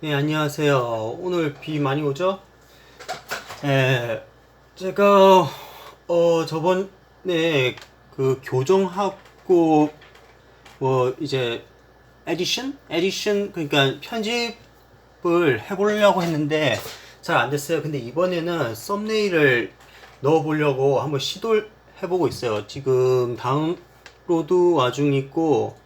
네, 안녕하세요. 오늘 비 많이 오죠? 예, 제가, 저번에 그 교정하고, 이제, 그러니까 편집을 해보려고 했는데, 잘 안 됐어요. 근데 이번에는 썸네일을 넣어보려고 한번 시도를 해보고 있어요. 지금 다운로드 와중 있고,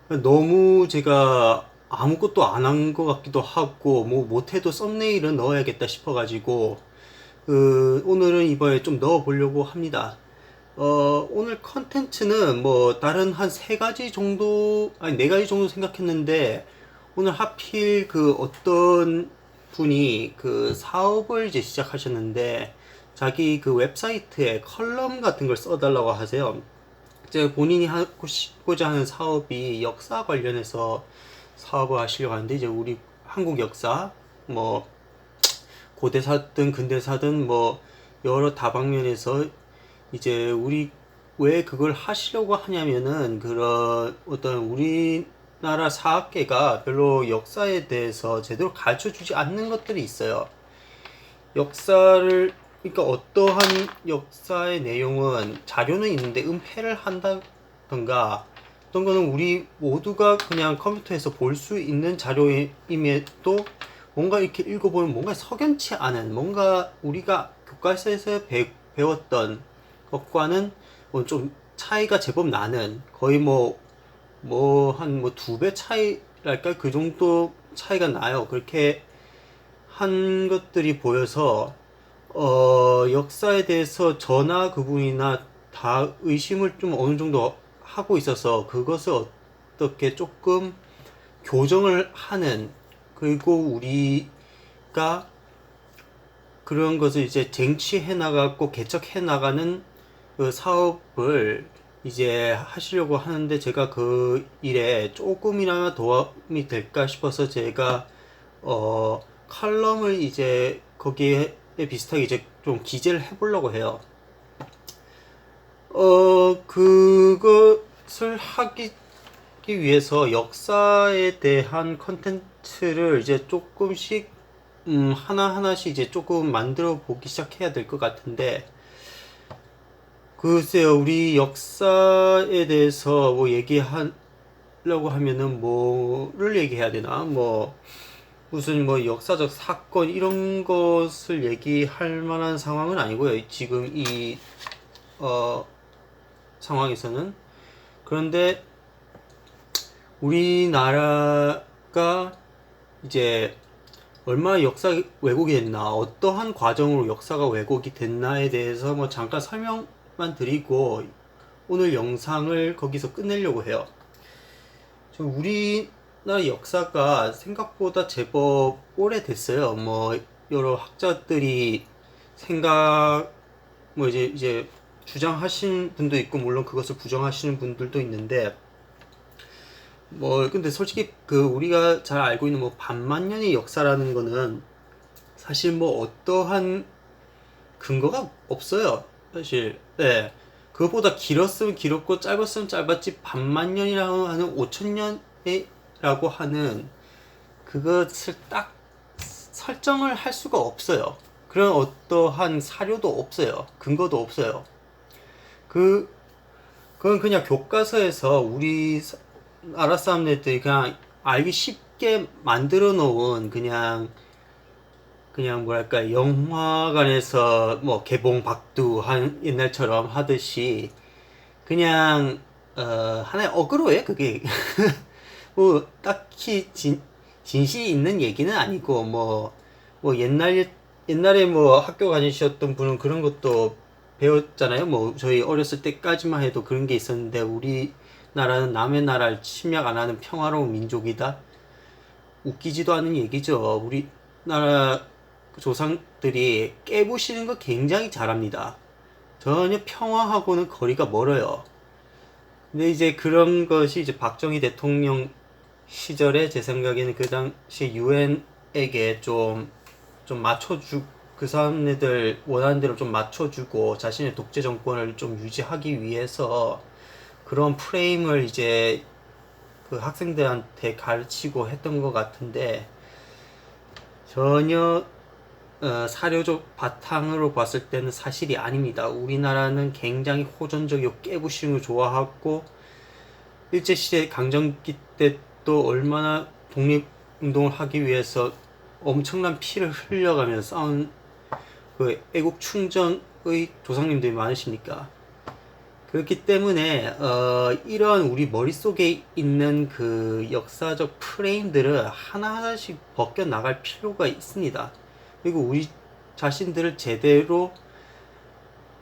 너무 제가 아무것도 안 한 것 같기도 하고, 뭐, 못해도 썸네일은 넣어야겠다 싶어가지고, 오늘은 이번에 좀 넣어보려고 합니다. 오늘 컨텐츠는 뭐, 다른 한 세 가지 정도, 아니, 네 가지 정도 생각했는데, 오늘 하필 그 어떤 분이 그 사업을 이제 시작하셨는데, 자기 그 웹사이트에 컬럼 같은 걸 써달라고 하세요. 이제 본인이 하고자 하는 사업이 역사 관련해서 사업을 하시려고 하는데, 이제 우리 한국 역사, 뭐 고대사든 근대사든 뭐 여러 다방면에서 이제 우리 왜 그걸 하시려고 하냐면은, 그런 어떤 우리나라 사학계가 별로 역사에 대해서 제대로 가르쳐 주지 않는 것들이 있어요. 역사를, 그러니까 어떠한 역사의 내용은 자료는 있는데 은폐를 한다던가, 어떤 거는 우리 모두가 그냥 컴퓨터에서 볼 수 있는 자료임에도 뭔가 이렇게 읽어보면 뭔가 석연치 않은, 뭔가 우리가 교과서에서 배웠던 것과는 뭐좀 차이가 제법 나는, 거의 한 두 배 차이랄까, 그 정도 차이가 나요. 그렇게 한 것들이 보여서 역사에 대해서 저나 그분이나 다 의심을 좀 어느 정도 하고 있어서, 그것을 어떻게 조금 교정을 하는, 그리고 우리가 그런 것을 이제 쟁취해 나가고 개척해 나가는 그 사업을 이제 하시려고 하는데, 제가 그 일에 조금이나마 도움이 될까 싶어서 제가 칼럼을 이제 거기에 비슷하게 이제 좀 기재를 해보려고 해요. 그것을 하기 위해서 역사에 대한 컨텐츠를 이제 조금씩, 하나하나씩 이제 조금 만들어 보기 시작해야 될 것 같은데, 글쎄요, 우리 역사에 대해서 뭐 얘기하려고 하면은 뭐를 얘기해야 되나? 뭐, 무슨 뭐 역사적 사건 이런 것을 얘기할 만한 상황은 아니고요. 지금 이, 어, 상황에서는. 그런데 우리나라가 이제 얼마나 역사 왜곡이 됐나, 어떠한 과정으로 역사가 왜곡이 됐나에 대해서 뭐 잠깐 설명만 드리고 오늘 영상을 거기서 끝내려고 해요. 우리나라 역사가 생각보다 제법 오래됐어요. 뭐 여러 학자들이 생각, 뭐 이제 주장하신 분도 있고, 물론 그것을 부정하시는 분들도 있는데, 뭐 근데 솔직히 그 우리가 잘 알고 있는 뭐 반만 년의 역사라는 거는 사실 뭐 어떠한 근거가 없어요. 사실. 네. 그것보다 길었으면 길었고 짧았으면 짧았지, 반만 년이라고 하는 5천 년이라고 하는 그것을 딱 설정을 할 수가 없어요. 그런 어떠한 사료도 없어요. 근거도 없어요. 그 그건 그냥 교과서에서 우리 나라 사람들이 그냥 알기 쉽게 만들어 놓은, 그냥 뭐랄까, 영화관에서 뭐 개봉 박두 한 옛날처럼 하듯이 그냥 하나의 어그로예요, 그게. 뭐 딱히 진실이 있는 얘기는 아니고, 뭐 옛날에 뭐 학교 다니셨던 분은 그런 것도 배웠잖아요. 뭐 저희 어렸을 때까지만 해도 그런 게 있었는데, 우리나라는 남의 나라를 침략 안 하는 평화로운 민족이다. 웃기지도 않은 얘기죠. 우리나라 조상들이 깨부시는 거 굉장히 잘합니다. 전혀 평화하고는 거리가 멀어요. 근데 이제 그런 것이 이제 박정희 대통령 시절에, 제 생각에는 그 당시 유엔에게 좀 그 사람들 원하는 대로 좀 맞춰주고 자신의 독재 정권을 좀 유지하기 위해서 그런 프레임을 이제 그 학생들한테 가르치고 했던 것 같은데 전혀 사료적 바탕으로 봤을 때는 사실이 아닙니다. 우리나라는 굉장히 호전적이고 깨부시는 걸 좋아하고 일제시대 강점기 때 또 얼마나 독립운동을 하기 위해서 엄청난 피를 흘려가면서 싸운 그 애국 충정의 조상님들이 많으시니까 그렇기 때문에 이러한 우리 머릿속에 있는 그 역사적 프레임들을 하나하나씩 벗겨나갈 필요가 있습니다. 그리고 우리 자신들을 제대로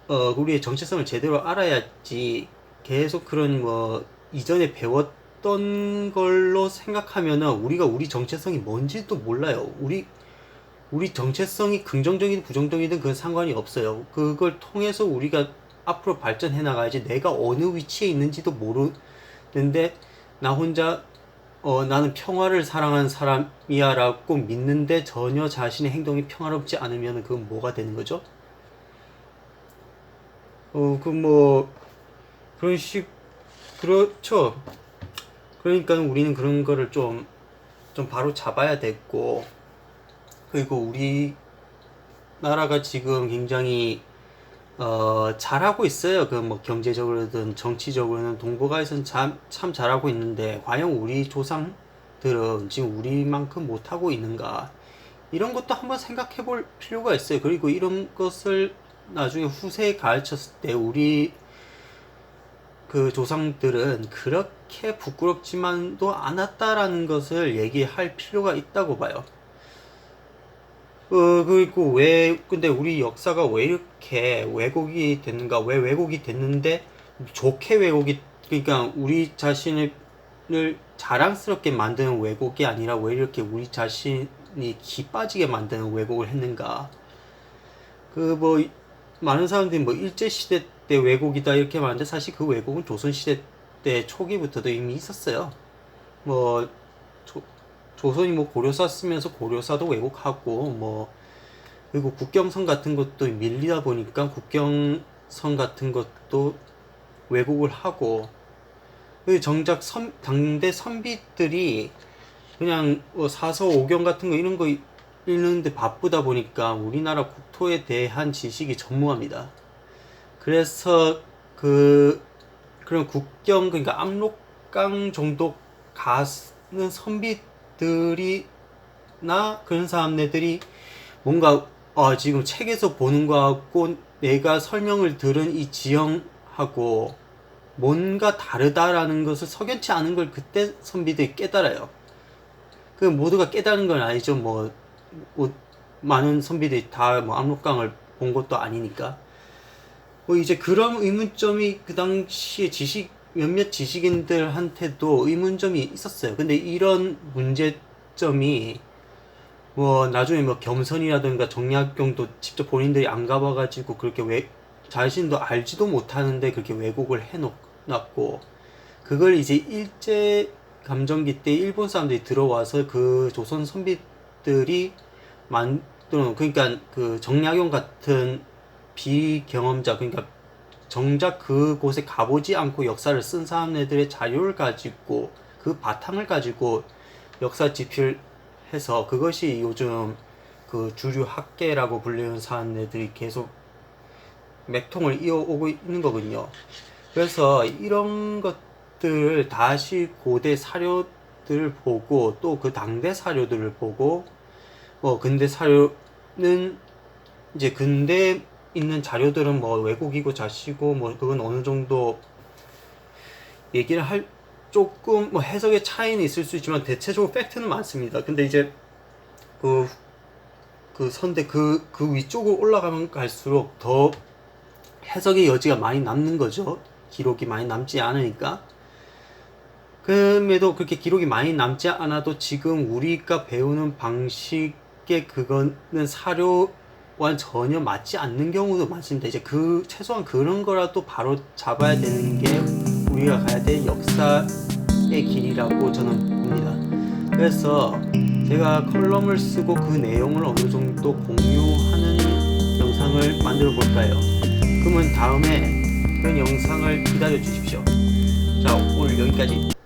우리의 정체성을 제대로 알아야지 계속 그런 뭐 이전에 배웠던 걸로 생각하면은 우리가 우리 정체성이 뭔지도 몰라요. 우리 정체성이 긍정적이든 부정적이든 그건 상관이 없어요. 그걸 통해서 우리가 앞으로 발전해 나가야지 내가 어느 위치에 있는지도 모르는데 나 혼자 나는 평화를 사랑하는 사람이야 라고 믿는데 전혀 자신의 행동이 평화롭지 않으면 그건 뭐가 되는 거죠? 그렇죠. 그러니까 우리는 그런 거를 좀 바로 잡아야 됐고, 그리고 우리 나라가 지금 굉장히 잘하고 있어요. 그 뭐 경제적으로든 정치적으로는 동북아에서는 참 잘하고 있는데 과연 우리 조상들은 지금 우리만큼 못하고 있는가? 이런 것도 한번 생각해 볼 필요가 있어요. 그리고 이런 것을 나중에 후세에 가르쳤을 때 우리 그 조상들은 그렇게 부끄럽지만도 않았다라는 것을 얘기할 필요가 있다고 봐요. 그리고 근데 우리 역사가 왜 이렇게 왜곡이 됐는가? 왜 왜곡이 됐는데, 좋게 왜곡이, 그러니까 우리 자신을 자랑스럽게 만드는 왜곡이 아니라 왜 이렇게 우리 자신이 기 빠지게 만드는 왜곡을 했는가? 많은 사람들이 뭐 일제시대 때 왜곡이다 이렇게 말하는데 사실 그 왜곡은 조선시대 때 초기부터도 이미 있었어요. 뭐, 조선이 뭐 고려사 쓰면서 고려사도 왜곡하고 그리고 국경선 같은 것도 밀리다 보니까 국경선 같은 것도 왜곡을 하고 정작 당대 선비들이 그냥 사서 오경 같은 거 이런 거 읽는데 바쁘다 보니까 우리나라 국토에 대한 지식이 전무합니다. 그래서 그런 국경 그러니까 압록강 정도 가는 선비들이나 그런 사람들이 뭔가 지금 책에서 보는 거하고 내가 설명을 들은 이 지형하고 뭔가 다르다라는 것을 석연치 않은 걸 그때 선비들이 깨달아요. 그 모두가 깨달은 건 아니죠. 많은 선비들이 다 압록강을 본 것도 아니니까. 이제 그런 의문점이 그 당시에 몇몇 지식인들한테도 의문점이 있었어요. 근데 이런 문제점이 나중에 겸선이라든가 정약용도 직접 본인들이 안 가봐가지고 그렇게 자신도 알지도 못하는데 그렇게 왜곡을 해놨고, 그걸 이제 일제 감정기 때 일본 사람들이 들어와서 그 조선 선비들이 그러니까 그 정약용 같은 비경험자, 그러니까 정작 그곳에 가보지 않고 역사를 쓴 사람들의 자료를 가지고 그 바탕을 가지고 역사 집필 해서 그것이 요즘 그 주류 학계라고 불리는 사람들이 계속 맥통을 이어오고 있는 거거든요. 그래서 이런 것들을 다시 고대 사료들을 보고 또 그 당대 사료들을 보고 근대 사료는 이제 근대 있는 자료들은 왜곡이고 자시고 그건 어느 정도 얘기를 조금 해석의 차이는 있을 수 있지만 대체적으로 팩트는 많습니다. 근데 이제 그 위쪽으로 올라가면 갈수록 더 해석의 여지가 많이 남는 거죠. 기록이 많이 남지 않으니까. 그럼에도 그렇게 기록이 많이 남지 않아도 지금 우리가 배우는 방식의 그거는 사료와는 전혀 맞지 않는 경우도 많습니다. 이제 최소한 그런 거라도 바로 잡아야 되는 게 우리가 가야 될 역사의 길이라고 저는 봅니다. 그래서 제가 컬럼을 쓰고 그 내용을 어느 정도 공유하는 영상을 만들어 볼까요? 그러면 다음에 그런 영상을 기다려 주십시오. 자, 오늘 여기까지.